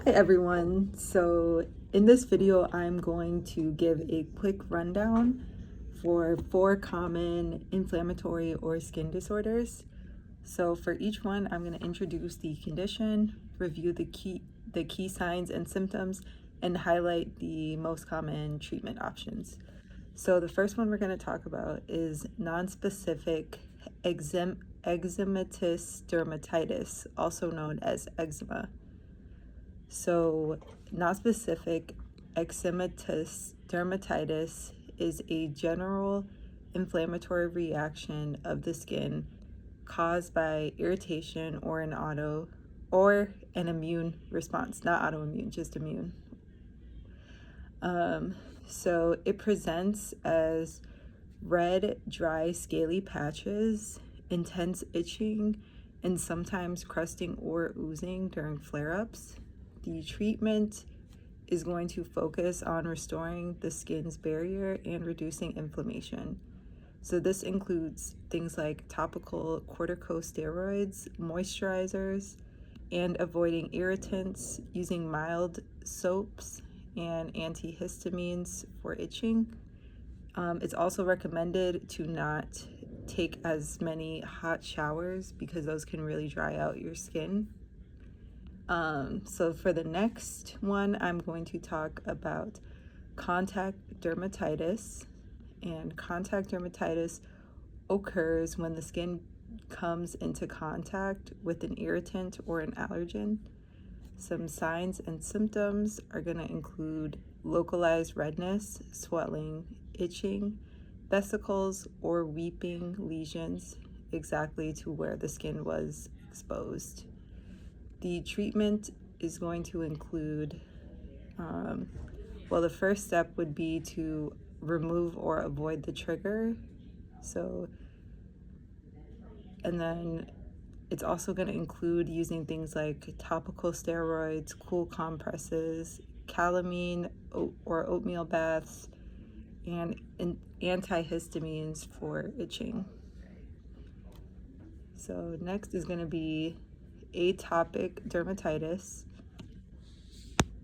Hi everyone. So in this video, I'm going to give a quick rundown for 4 common inflammatory or skin disorders. So for each one, I'm going to introduce the condition, review the key signs and symptoms, and highlight the most common treatment options. So the first one we're going to talk about is nonspecific eczematous dermatitis, also known as eczema. So, nonspecific eczematous dermatitis is a general inflammatory reaction of the skin caused by irritation or an immune response, not autoimmune, just immune. So it presents as red, dry, scaly patches, intense itching, and sometimes crusting or oozing during flare-ups. The treatment is going to focus on restoring the skin's barrier and reducing inflammation. So this includes things like topical corticosteroids, moisturizers, and avoiding irritants, using mild soaps and antihistamines for itching. It's also recommended to not take as many hot showers because those can really dry out your skin. So for the next one, I'm going to talk about contact dermatitis. And contact dermatitis occurs when the skin comes into contact with an irritant or an allergen. Some signs and symptoms are going to include localized redness, swelling, itching, vesicles, or weeping lesions exactly to where the skin was exposed. The treatment is going to include, the first step would be to remove or avoid the trigger. And then it's also going to include using things like topical steroids, cool compresses, calamine or oatmeal baths, and antihistamines for itching. So next is going to be atopic dermatitis.